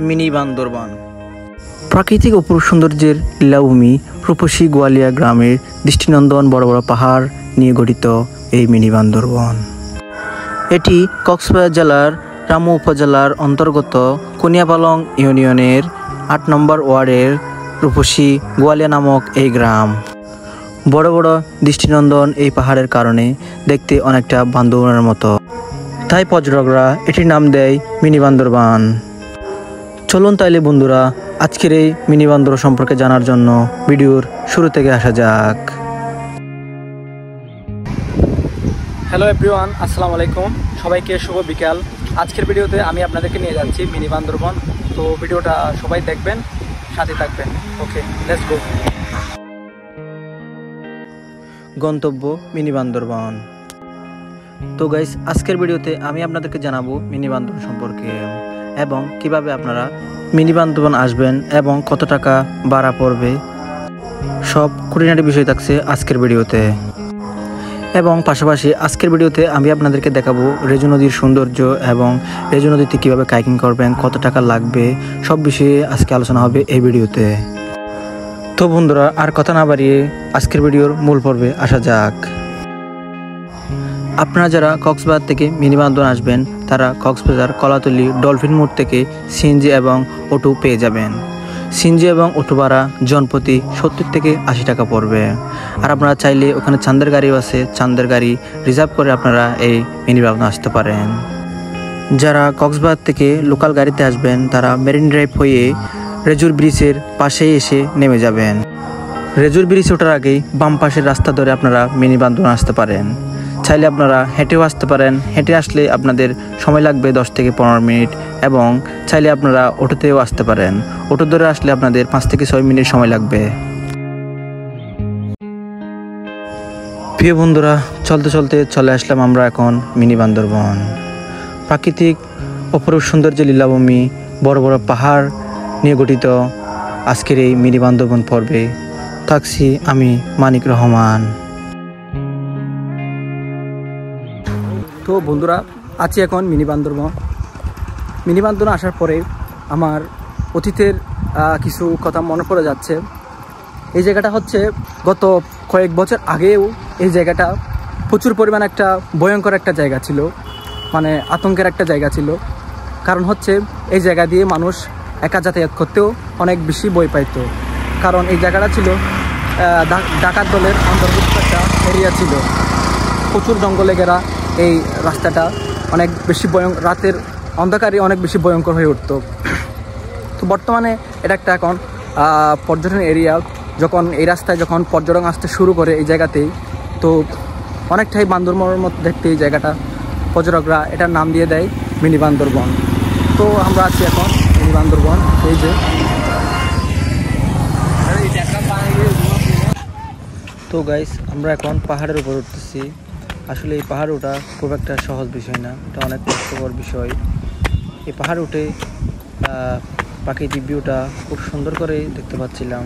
Mini Bandarban. প্রাকৃতিক অপূর্ব সৌন্দর্যের লীলাভূমি রূপসী গোয়ালিয়া গ্রামের দৃষ্টিনন্দন বড় বড় পাহাড় নিয়ে গঠিত এই মিনি বান্দরবান। এটি কক্সবাজার জেলার রামু উপজেলার অন্তর্গত কুনিয়াপালং ইউনিয়নের ৮ নম্বর ওয়ার্ডের রূপসী গোয়ালিয়া নামক এই গ্রাম। বড় বড় দৃষ্টিনন্দন এই পাহাড়ের কারণে দেখতে অনেকটা বান্দরবানের মতো, তাই পর্যটকরা এটির নাম দেয় মিনি বান্দরবান। চলুন তাইলে বন্ধুরা আজকের এই মিনি বান্দরবান সম্পর্কে জানার জন্য ভিডিওর শুরু থেকে আসা যাক। হ্যালো এভরিওয়ান, আসসালামু আলাইকুম, সবাইকে শুভ বিকাল। আজকের ভিডিওতে আমি আপনাদেরকে নিয়ে যাচ্ছি মিনি বান্দরবান। তো ভিডিওটা সবাই দেখবেন, সাথে থাকবেন। ওকে, লেটস গো। গন্তব্য মিনি বান্দরবান। তো গাইস, আজকের ভিডিওতে আমি আপনাদেরকে জানাবো মিনি বান্দরবান সম্পর্কে এবং কিভাবে আপনারা মিনি বান্দরবান আসবেন এবং কত টাকা ভাড়া পড়বে, সব খুঁটিনাটি বিষয় থাকছে আজকের ভিডিওতে। এবং পাশাপাশি আজকের ভিডিওতে আমি আপনাদেরকে দেখাবো রেজু নদীর সৌন্দর্য এবং রেজু নদীতে কীভাবে কাইকিং করবেন, কত টাকা লাগবে, সব বিষয়ে আজকে আলোচনা হবে এই ভিডিওতে। তো বন্ধুরা আর কথা না বাড়িয়ে আজকের ভিডিওর মূল পর্বে আসা যাক। আপনারা যারা কক্সবাজার থেকে মিনি বান্দরবান আসবেন তারা কক্সবাজার কলাতলি ডলফিন মোড় থেকে সিএনজি এবং অটো পেয়ে যাবেন। সিএনজি এবং অটো ভাড়া জনপ্রতি ৭০ থেকে ৮০ টাকা পড়বে। আর আপনারা চাইলে ওখানে চাঁদের গাড়িও আছে, চাঁদের গাড়ি রিজার্ভ করে আপনারা এই মিনি বান্দরবান আসতে পারেন। যারা কক্সবাজার থেকে লোকাল গাড়িতে আসবেন তারা মেরিন ড্রাইভ হয়ে রেজুর ব্রিজের পাশেই এসে নেমে যাবেন। রেজুর ব্রিজ ওঠার আগেই বাম পাশের রাস্তা ধরে আপনারা মিনি বান্দরবান আসতে পারেন। চাইলে আপনারা হেঁটেও আসতে পারেন, হেঁটে আসলে আপনাদের সময় লাগবে 10 থেকে 15 মিনিট, এবং চাইলে আপনারা অটোতেও আসতে পারেন। অটো ধরে আসলে আপনাদের 5 থেকে 6 মিনিট সময় লাগবে। প্রিয় বন্ধুরা, চলতে চলতে চলে আসলাম আমরা এখন মিনি বান্দরবান। প্রাকৃতিক অপরূপ সৌন্দর্যের লীলাভূমি, বড় বড় পাহাড় নিয়ে গঠিত আজকের এই মিনি বান্দরবান পর্বে থাকছি আমি মানিক রহমান। তো বন্ধুরা আছি এখন মিনি বান্দরবান। মিনি বান্দরবান আসার পরে আমার অতীতের কিছু কথা মনে পড়ে যাচ্ছে। এই জায়গাটা হচ্ছে গত কয়েক বছর আগেও এই জায়গাটা প্রচুর পরিমাণ একটা ভয়ঙ্কর একটা জায়গা ছিল, মানে আতঙ্কের একটা জায়গা ছিল। কারণ হচ্ছে এই জায়গা দিয়ে মানুষ একা যাতায়াত করতেও অনেক বেশি ভয় পাইত। কারণ এই জায়গাটা ছিল ডাকাত দলের অন্তর্ভুক্ত একটা এরিয়া ছিল। প্রচুর জঙ্গলে ঘেরা এই রাস্তাটা অনেক বেশি রাতের অন্ধকারে অনেক বেশি ভয়ঙ্কর হয়ে উঠত। তো বর্তমানে এটা একটা এখন পর্যটন এরিয়া। যখন এই রাস্তায় যখন পর্যটন আসতে শুরু করে এই জায়গাতেই, তো অনেকটাই বান্দরবানের মতো দেখতে এই জায়গাটা। পর্যটকরা এটার নাম দিয়ে দেয় মিনি বান্দরবান। তো আমরা আছি এখন মিনি বান্দরবান। এই যে তো গাইস, আমরা এখন পাহাড়ের উপর উঠতেছি। আসলে এই পাহাড় ওঠা খুব একটা সহজ বিষয় না, এটা অনেক কষ্টকর বিষয়। এই পাহাড় উঠে প্রাকৃতিক ভিউটা খুব সুন্দর করে দেখতে পাচ্ছিলাম,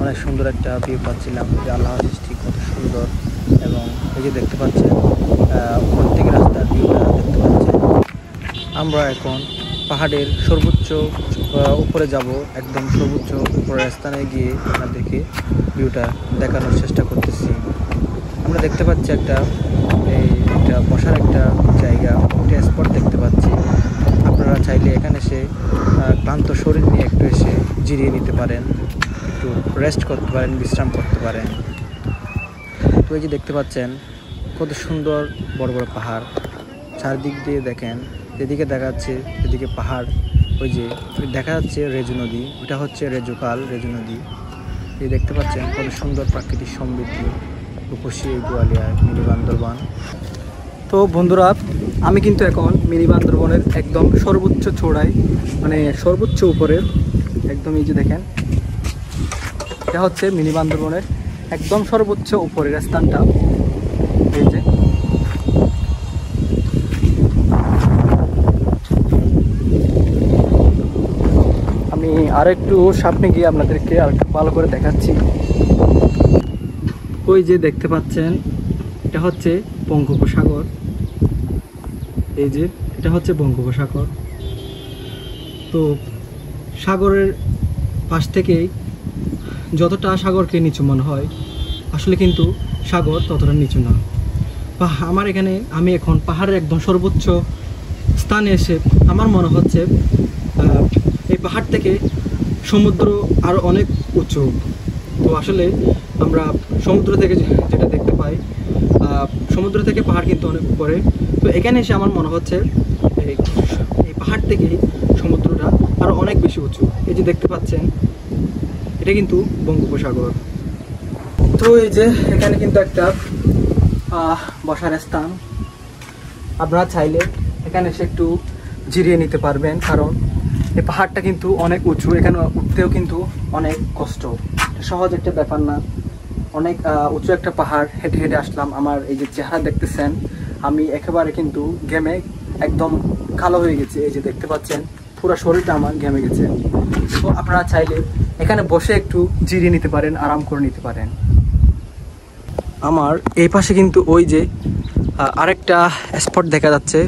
অনেক সুন্দর একটা ভিউ পাচ্ছিলাম যে আল্লাহর সৃষ্টি কত সুন্দর। এবং এই যে দেখতে পাচ্ছেন উপর থেকে রাস্তার ভিউটা দেখতে পাচ্ছেন। আমরা এখন পাহাড়ের সর্বোচ্চ উপরে যাব, একদম সর্বোচ্চ উপরের স্থানে গিয়ে আপনাদেরকে ভিউটা দেখানোর চেষ্টা করতেছি। আমরা দেখতে পাচ্ছি একটা বসার একটা জায়গা, একটা স্পট দেখতে পাচ্ছি। আপনারা চাইলে এখানে এসে ক্লান্ত শরীর নিয়ে একটু এসে জিরিয়ে নিতে পারেন, একটু রেস্ট করতে পারেন, বিশ্রাম করতে পারেন। তো এই যে দেখতে পাচ্ছেন কত সুন্দর বড় বড় পাহাড়, চারদিক দিয়ে দেখেন, যেদিকে দেখা যাচ্ছে সেদিকে পাহাড়। ওই যে দেখা যাচ্ছে রেজু নদী, ওটা হচ্ছে রেজু নদী। এই দেখতে পাচ্ছেন কত সুন্দর প্রাকৃতিক সমৃদ্ধি রূপসী গোয়ালিয়া মিনি বান্দরবান। তো বন্ধুরা আমি কিন্তু এখন মিনি বান্দরবানের একদম সর্বোচ্চ চূড়ায়, মানে সর্বোচ্চ উপরে একদম। এই যে দেখেন এটা হচ্ছে মিনি বান্দরবানের একদম সর্বোচ্চ উপরের স্থানটা। এই যে আমি আর একটু সামনে গিয়ে আপনাদেরকে আর একটু ভালো করে দেখাচ্ছি। ওই যে দেখতে পাচ্ছেন এটা হচ্ছে বঙ্গোপসাগর। এই যে এটা হচ্ছে বঙ্গোপসাগর। তো সাগরের পাশ থেকে যতটা সাগরকে নিচু মনে হয়, আসলে কিন্তু সাগর ততটা নিচু না। আমার এখানে আমি এখন পাহাড়ের একদম সর্বোচ্চ স্থানে এসে আমার মনে হচ্ছে এই পাহাড় থেকে সমুদ্র আরও অনেক উঁচু। তো আসলে আমরা সমুদ্র থেকে যেটা দেখতে পাই, সমুদ্র থেকে পাহাড় কিন্তু অনেক উপরে। তো এখানে এসে আমার মনে হচ্ছে এই পাহাড় থেকে সমুদ্রটা আরও অনেক বেশি উঁচু। এই যে দেখতে পাচ্ছেন, এটা কিন্তু বঙ্গোপসাগর। তো এই যে এখানে কিন্তু একটা বসার স্থান, আপনারা চাইলে এখানে এসে একটু জিরিয়ে নিতে পারবেন, কারণ এই পাহাড়টা কিন্তু অনেক উঁচু, এখানে উঠতেও কিন্তু অনেক কষ্ট, সহজ একটা ব্যাপার না। অনেক উঁচু একটা পাহাড় হেঁটে হেঁটে আসলাম। আমার এই যে চেহারা দেখতেছেন, আমি একেবারে কিন্তু ঘেমে একদম কালো হয়ে গেছে। এই যে দেখতে পাচ্ছেন, পুরো শরীরটা আমার ঘেমে গেছে। তো আপনারা চাইলে এখানে বসে একটু জিরিয়ে নিতে পারেন, আরাম করে নিতে পারেন। আমার এই পাশে কিন্তু ওই যে আরেকটা স্পট দেখা যাচ্ছে,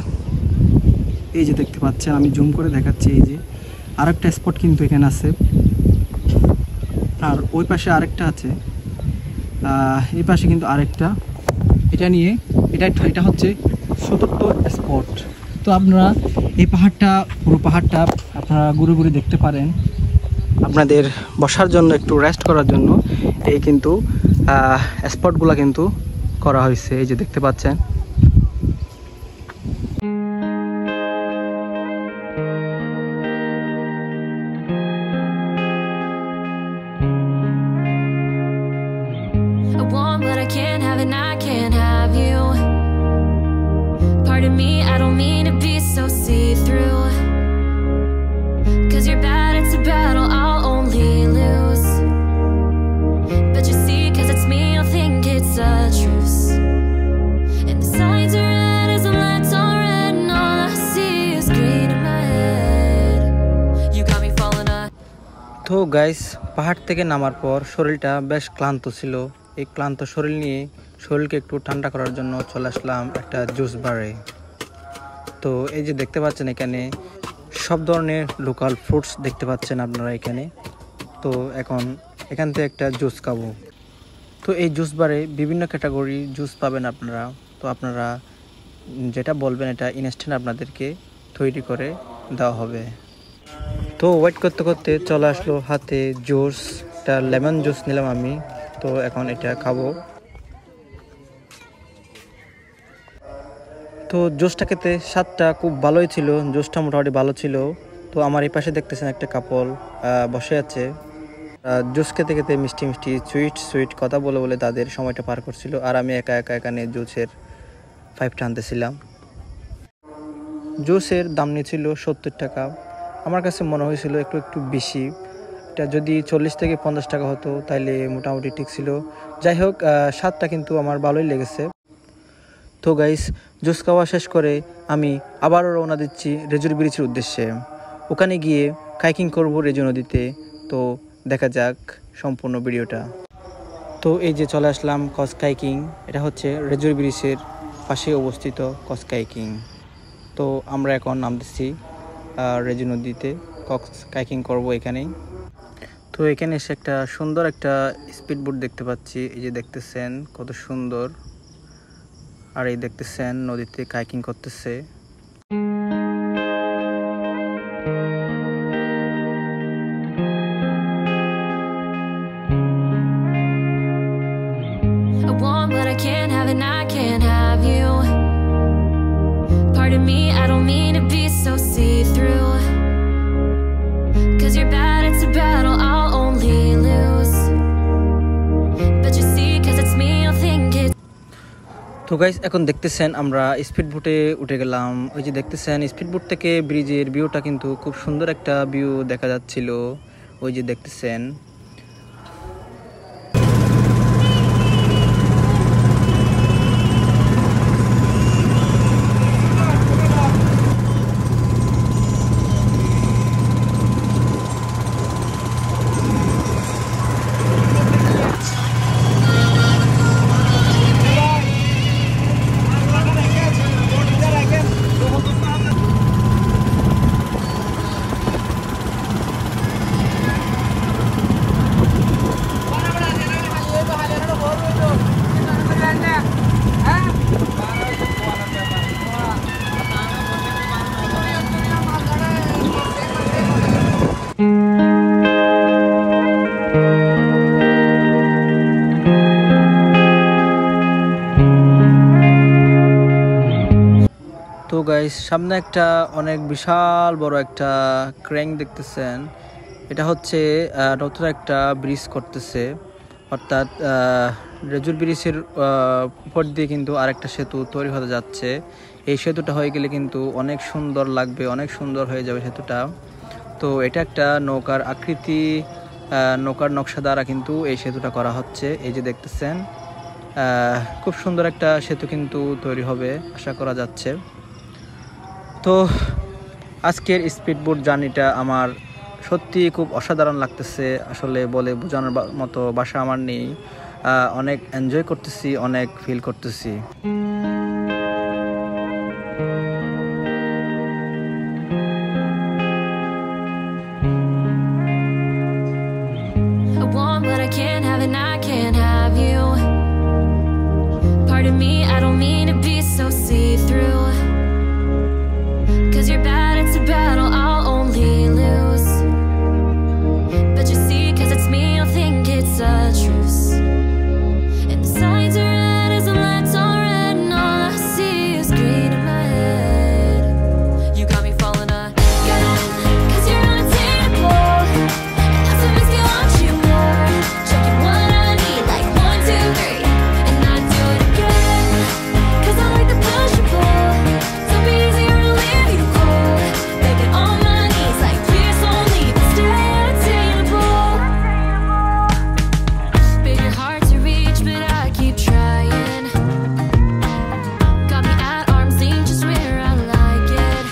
এই যে দেখতে পাচ্ছেন, আমি জুম করে দেখাচ্ছি। এই যে আরেকটা স্পট কিন্তু এখানে আছে, আর ওই পাশে আরেকটা আছে, এই পাশে কিন্তু আরেকটা। এটা হচ্ছে চতুর্থ স্পট। তো আপনারা এই পাহাড়টা, পুরো পাহাড়টা আপনারা ঘুরে ঘুরে দেখতে পারেন। আপনাদের বসার জন্য, একটু রেস্ট করার জন্য এই কিন্তু স্পটগুলো কিন্তু করা হয়েছে। এই যে দেখতে পাচ্ছেন। But I can't have it, I can't have you. Pardon me, I don't mean to be so see-through. 'Cause you're bad, it's a battle I'll only lose. But you see, 'cause it's me, you'll think it's a truce. And the signs are red as the lights are red, and all I see is green in my head. You got me falling up. তো guys, পাহাড় থেকে নামার পর শরীরটা বেশ ক্লান্ত ছিল। এই ক্লান্ত শরীর নিয়ে শরীরকে একটু ঠান্ডা করার জন্য চলে আসলাম একটা জুস বারে। তো এই যে দেখতে পাচ্ছেন, এখানে সব ধরনের লোকাল ফ্রুটস দেখতে পাচ্ছেন আপনারা এখানে। তো এখান থেকে একটা জুস খাবো। তো এই জুস বারে বিভিন্ন ক্যাটাগরি জুস পাবেন আপনারা। তো আপনারা যেটা বলবেন, এটা ইনস্ট্যান্ট আপনাদেরকে তৈরি করে দেওয়া হবে। তো ওয়েট করতে করতে চলে আসলো হাতে জুস, একটা লেমন জুস নিলাম আমি। তো এখন এটা খাবো। তো জুসটা খেতে স্বাদটা খুব ভালোই ছিল, জুসটা মোটামুটি ভালো ছিল। তো আমার এই পাশে দেখতেছেন একটা কাপল বসে আছে, জুস খেতে খেতে মিষ্টি মিষ্টি সুইট কথা বলে বলে তাদের সময়টা পার করছিল। আর আমি একা একা এখানে জুসের পাইপটা আনতেছিলাম। জুসের দাম নিয়েছিল 70 টাকা। আমার কাছে মনে হয়েছিল একটু বেশি। এটা যদি 40 থেকে 50 টাকা হতো তাহলে মোটামুটি ঠিক ছিল। যাই হোক, স্বাদটা কিন্তু আমার ভালোই লেগেছে। তো গাইস, জুস খাওয়া শেষ করে আমি আবারও রওনা দিচ্ছি রেজুর ব্রিজের উদ্দেশ্যে। ওখানে গিয়ে কাইকিং করব রেজু নদীতে। তো দেখা যাক সম্পূর্ণ ভিডিওটা। তো এই যে চলে আসলাম কস কাইকিং। এটা হচ্ছে রেজুর ব্রিজের পাশে অবস্থিত কস কাইকিং। তো আমরা এখন নামতেছি রেজু নদীতে, কাইকিং করব এখানেই। তো এখানে এসে একটা সুন্দর একটা স্পিড বোট দেখতে পাচ্ছি। এই যে দেখতেছেন কত সুন্দর। আর এই দেখতেছেন নদীতে কাইকিং করতেছে। I want, but I can't have it, I can't have you. Pardon me, I don't mean to be so see-through. 'Cause you're bad, it's a battle I'll only lose. But you see, 'cause it's me, you'll think it's. তো guys, এখন দেখতেছেন আমরা speed বোটে উঠে গেলাম। ওই যে দেখতেছেন স্পিড বোট থেকে ব্রিজের ভিউটা কিন্তু খুব সুন্দর একটা ভিউ দেখা যাচ্ছিল। ওই যে দেখতেছেন। গাইস, সামনে একটা অনেক বিশাল বড় একটা ক্রেন দেখতেছেন। এটা হচ্ছে নতুন একটা ব্রিজ করতেছে, অর্থাৎ রেজুর ব্রিজের উপর দিয়ে কিন্তু আরেকটা সেতু তৈরি হতে যাচ্ছে। এই সেতুটা হয়ে গেলে কিন্তু অনেক সুন্দর লাগবে, অনেক সুন্দর হয়ে যাবে সেতুটা। তো এটা একটা নৌকার আকৃতি, নৌকার নকশা দ্বারা কিন্তু এই সেতুটা করা হচ্ছে। এই যে দেখতেছেন, খুব সুন্দর একটা সেতু কিন্তু তৈরি হবে আশা করা যাচ্ছে। তো আজকের স্পিডবোট জার্নিটা আমার সত্যি খুব অসাধারণ লাগতেছে, আসলে বলে বোঝানোর মতো ভাষা আমার নেই। অনেক এনজয় করতেছি, অনেক ফিল করতেছি। I want but I can't have it, and I can't have you. Pardon me, I don't mean to be so see-through. 'Cause you're bad, it's a battle I'll only lose. But you see, 'cause it's me, you'll think it's a truce. And the signs are red as the lights are red, and all I see is green in my head. You got me falling again, 'cause you're untamable. And that's what makes me want you more. Checking what I need like 1, 2, 3, and I do it again. 'Cause I like the push and pull. So be easier to leave you cold. Begging on my knees like please don't leave and stay unattainable. Bigger hard to reach, but I keep trying. Got me at arm's length, just where I like it.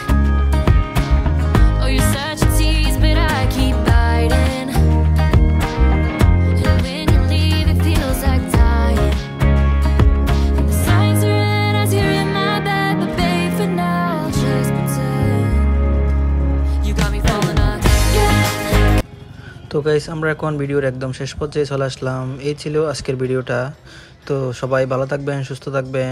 Oh, you're such a tease, but I keep biting. And when you leave, it feels like dying. And the signs are red as you're in my bed, but babe, for now, just pretend. You got me falling again. তো guys, আমরা এখন ভিডিওর একদম শেষ পর্যায়ে চলে আসলাম। এই ছিল আজকের ভিডিওটা। তো সবাই ভালো থাকবেন, সুস্থ থাকবেন।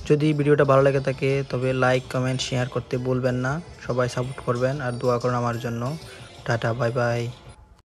যদি ভিডিওটা ভালো লেগে থাকে তবে লাইক, কমেন্ট, শেয়ার করতে ভুলবেন না। সবাই সাপোর্ট করবেন আর দোয়া করুন আমার জন্য। Tata, bye bye.